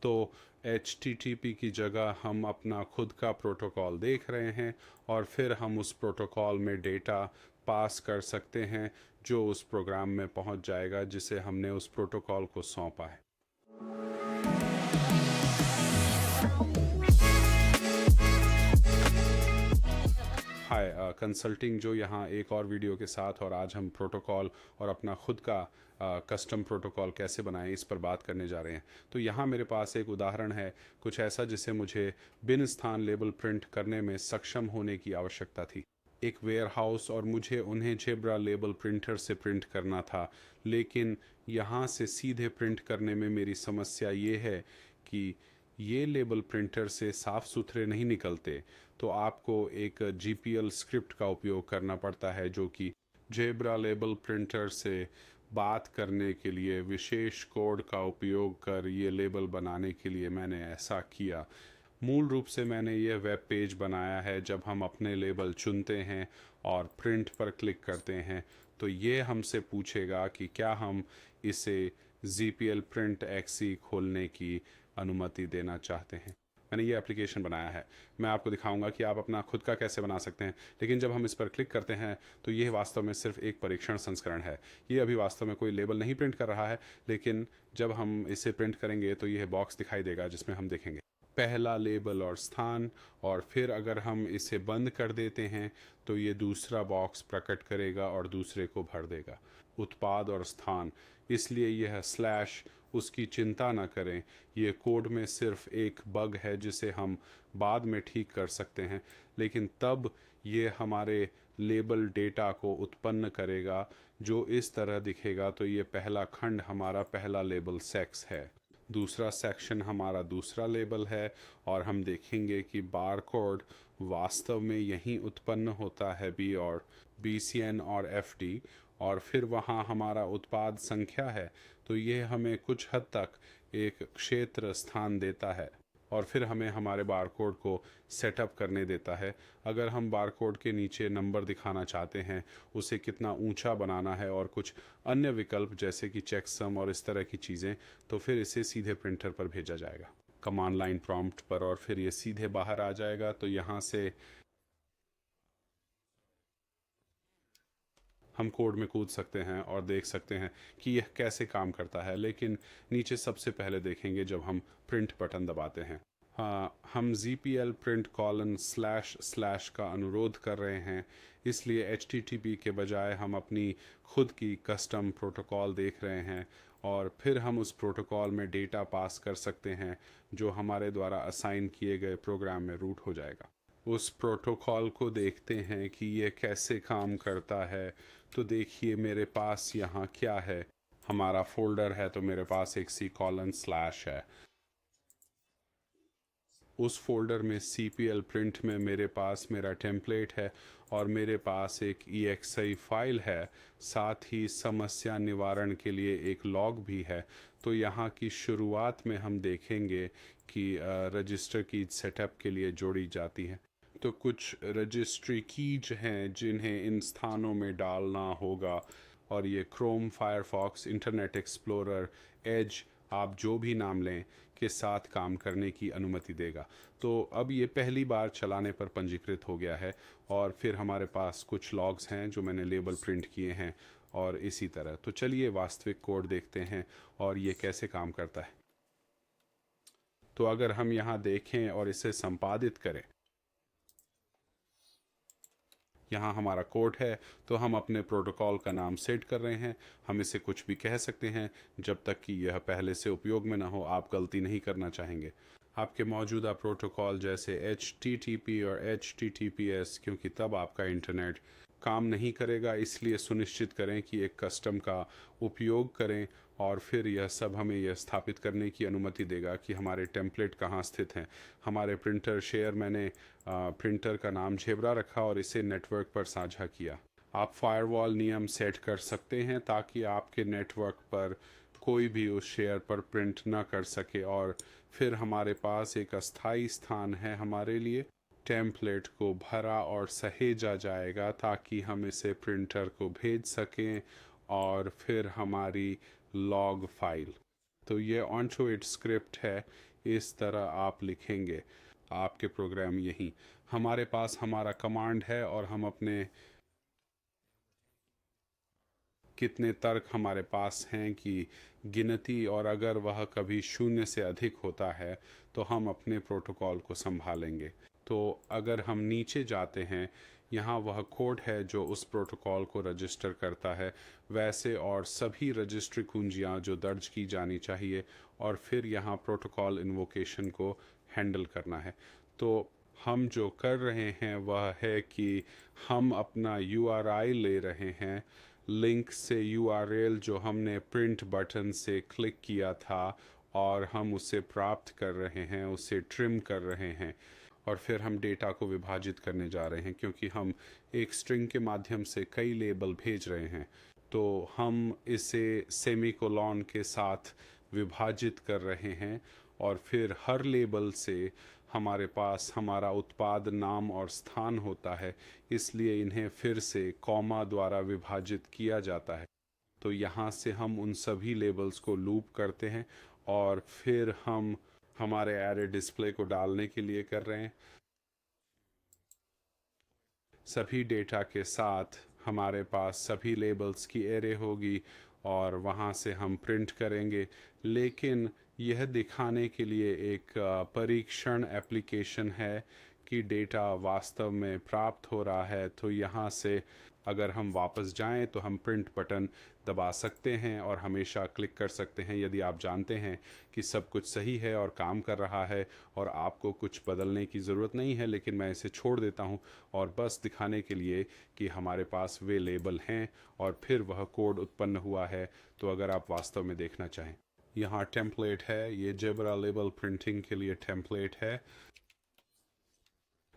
तो HTTP की जगह हम अपना खुद का प्रोटोकॉल देख रहे हैं और फिर हम उस प्रोटोकॉल में डेटा पास कर सकते हैं जो उस प्रोग्राम में पहुंच जाएगा जिसे हमने उस प्रोटोकॉल को सौंपा है। हाय कंसल्टिंग जो यहाँ एक और वीडियो के साथ, और आज हम प्रोटोकॉल और अपना खुद का कस्टम प्रोटोकॉल कैसे बनाएं इस पर बात करने जा रहे हैं। तो यहाँ मेरे पास एक उदाहरण है कुछ ऐसा जिसे मुझे बिन स्थान लेबल प्रिंट करने में सक्षम होने की आवश्यकता थी। एक वेयर हाउस और मुझे उन्हें जेब्रा लेबल प्रिंटर से प्रिंट करना था, लेकिन यहाँ से सीधे प्रिंट करने में मेरी समस्या ये है कि ये लेबल प्रिंटर से साफ़ सुथरे नहीं निकलते, तो आपको एक GPL स्क्रिप्ट का उपयोग करना पड़ता है जो कि जेब्रा लेबल प्रिंटर से बात करने के लिए विशेष कोड का उपयोग कर ये लेबल बनाने के लिए मैंने ऐसा किया। मूल रूप से मैंने ये वेब पेज बनाया है। जब हम अपने लेबल चुनते हैं और प्रिंट पर क्लिक करते हैं तो ये हमसे पूछेगा कि क्या हम इसे GPL प्रिंट XE खोलने की अनुमति देना चाहते हैं। मैंने ये एप्लीकेशन बनाया है, मैं आपको दिखाऊंगा कि आप अपना खुद का कैसे बना सकते हैं। लेकिन जब हम इस पर क्लिक करते हैं तो ये वास्तव में सिर्फ एक परीक्षण संस्करण है। ये अभी वास्तव में कोई लेबल नहीं प्रिंट कर रहा है, लेकिन जब हम इसे प्रिंट करेंगे तो यह बॉक्स दिखाई देगा जिसमें हम देखेंगे पहला लेबल और स्थान, और फिर अगर हम इसे बंद कर देते हैं तो ये दूसरा बॉक्स प्रकट करेगा और दूसरे को भर देगा, उत्पाद और स्थान। इसलिए यह स्लैश, उसकी चिंता न करें, ये कोड में सिर्फ एक बग है जिसे हम बाद में ठीक कर सकते हैं, लेकिन तब ये हमारे लेबल डेटा को उत्पन्न करेगा जो इस तरह दिखेगा। तो ये पहला खंड हमारा पहला लेबल सेक्स है, दूसरा सेक्शन हमारा दूसरा लेबल है, और हम देखेंगे कि बार कोड वास्तव में यहीं उत्पन्न होता है, BCN और FD, और फिर वहाँ हमारा उत्पाद संख्या है। तो ये हमें कुछ हद तक एक क्षेत्र स्थान देता है और फिर हमें हमारे बारकोड को सेटअप करने देता है। अगर हम बारकोड के नीचे नंबर दिखाना चाहते हैं, उसे कितना ऊंचा बनाना है और कुछ अन्य विकल्प जैसे कि चेकसम और इस तरह की चीज़ें, तो फिर इसे सीधे प्रिंटर पर भेजा जाएगा कमांड लाइन प्रॉम्प्ट पर, और फिर ये सीधे बाहर आ जाएगा। तो यहाँ से हम कोड में कूद सकते हैं और देख सकते हैं कि यह कैसे काम करता है। लेकिन नीचे सबसे पहले देखेंगे जब हम प्रिंट बटन दबाते हैं। हाँ, हम GPL प्रिंट :/ का अनुरोध कर रहे हैं, इसलिए HTTP के बजाय हम अपनी खुद की कस्टम प्रोटोकॉल देख रहे हैं, और फिर हम उस प्रोटोकॉल में डेटा पास कर सकते हैं जो हमारे द्वारा असाइन किए गए प्रोग्राम में रूट हो जाएगा। उस प्रोटोकॉल को देखते हैं कि ये कैसे काम करता है। तो देखिए मेरे पास यहाँ क्या है, हमारा फोल्डर है, तो मेरे पास एक C:/ है। उस फोल्डर में CPL प्रिंट में मेरे पास मेरा टेम्पलेट है और मेरे पास एक EXI फाइल है, साथ ही समस्या निवारण के लिए एक लॉग भी है। तो यहाँ की शुरुआत में हम देखेंगे कि रजिस्टर की सेटअप के लिए जोड़ी जाती है। तो कुछ रजिस्ट्री कीज हैं जिन्हें इन स्थानों में डालना होगा, और ये Chrome, Firefox, Internet Explorer, Edge, आप जो भी नाम लें, के साथ काम करने की अनुमति देगा। तो अब ये पहली बार चलाने पर पंजीकृत हो गया है, और फिर हमारे पास कुछ लॉग्स हैं जो मैंने लेबल प्रिंट किए हैं और इसी तरह। तो चलिए वास्तविक कोड देखते हैं और ये कैसे काम करता है। तो अगर हम यहाँ देखें और इसे संपादित करें, यहाँ हमारा कोड है, तो हम अपने प्रोटोकॉल का नाम सेट कर रहे हैं। हम इसे कुछ भी कह सकते हैं, जब तक कि यह पहले से उपयोग में ना हो। आप गलती नहीं करना चाहेंगे। आपके मौजूदा प्रोटोकॉल जैसे HTTP और HTTPS, क्योंकि तब आपका इंटरनेट काम नहीं करेगा, इसलिए सुनिश्चित करें कि एक कस्टम का उपयोग करें, और फिर यह सब हमें यह स्थापित करने की अनुमति देगा कि हमारे टेम्पलेट कहाँ स्थित हैं। हमारे प्रिंटर शेयर, मैंने प्रिंटर का नाम जेब्रा रखा और इसे नेटवर्क पर साझा किया। आप फायरवॉल नियम सेट कर सकते हैं ताकि आपके नेटवर्क पर कोई भी उस शेयर पर प्रिंट ना कर सके। और फिर हमारे पास एक अस्थाई स्थान है हमारे लिए। टेम्पलेट को भरा और सहेजा जाएगा ताकि हम इसे प्रिंटर को भेज सकें, और फिर हमारी लॉग फाइल तो ये ऑनटू इट स्क्रिप्ट है, इस तरह आप लिखेंगे आपके प्रोग्राम यहीं। हमारे पास हमारा कमांड है और हम अपने कितने तर्क हमारे पास हैं कि गिनती, और अगर वह कभी शून्य से अधिक होता है तो हम अपने प्रोटोकॉल को संभालेंगे। तो अगर हम नीचे जाते हैं, यहाँ वह कोड है जो उस प्रोटोकॉल को रजिस्टर करता है, वैसे और सभी रजिस्ट्री कुंजियाँ जो दर्ज की जानी चाहिए, और फिर यहाँ प्रोटोकॉल इन्वोकेशन को हैंडल करना है। तो हम जो कर रहे हैं वह है कि हम अपना URI ले रहे हैं, लिंक से URL जो हमने प्रिंट बटन से क्लिक किया था, और हम उसे प्राप्त कर रहे हैं, उसे ट्रिम कर रहे हैं, और फिर हम डेटा को विभाजित करने जा रहे हैं क्योंकि हम एक स्ट्रिंग के माध्यम से कई लेबल भेज रहे हैं। तो हम इसे सेमीकोलॉन के साथ विभाजित कर रहे हैं, और फिर हर लेबल से हमारे पास हमारा उत्पाद नाम और स्थान होता है, इसलिए इन्हें फिर से कॉमा द्वारा विभाजित किया जाता है। तो यहाँ से हम उन सभी लेबल्स को लूप करते हैं, और फिर हम हमारे एरे डिस्प्ले को डालने के लिए कर रहे हैं। सभी डेटा के साथ हमारे पास सभी लेबल्स की एरे होगी, और वहाँ से हम प्रिंट करेंगे। लेकिन यह दिखाने के लिए एक परीक्षण एप्लीकेशन है कि डेटा वास्तव में प्राप्त हो रहा है। तो यहाँ से अगर हम वापस जाएं तो हम प्रिंट बटन दबा सकते हैं और हमेशा क्लिक कर सकते हैं यदि आप जानते हैं कि सब कुछ सही है और काम कर रहा है और आपको कुछ बदलने की ज़रूरत नहीं है। लेकिन मैं इसे छोड़ देता हूं, और बस दिखाने के लिए कि हमारे पास वे लेबल हैं और फिर वह कोड उत्पन्न हुआ है। तो अगर आप वास्तव में देखना चाहें, यहाँ टेम्पलेट है, ये जेब्रा लेबल प्रिंटिंग के लिए टेम्पलेट है।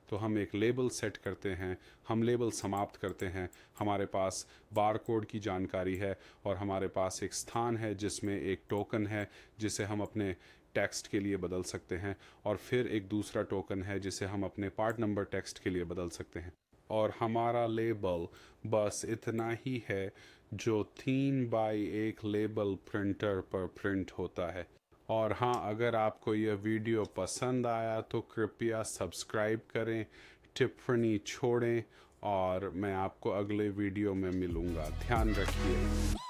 तो हम एक लेबल सेट करते हैं, हम लेबल समाप्त करते हैं, हमारे पास बार कोड की जानकारी है, और हमारे पास एक स्थान है जिसमें एक टोकन है जिसे हम अपने टेक्स्ट के लिए बदल सकते हैं, और फिर एक दूसरा टोकन है जिसे हम अपने पार्ट नंबर टेक्स्ट के लिए बदल सकते हैं। और हमारा लेबल बस इतना ही है जो 3x1 लेबल प्रिंटर पर प्रिंट होता है। और हाँ, अगर आपको यह वीडियो पसंद आया तो कृपया सब्सक्राइब करें, टिप्पणी छोड़ें, और मैं आपको अगले वीडियो में मिलूँगा। ध्यान रखिए।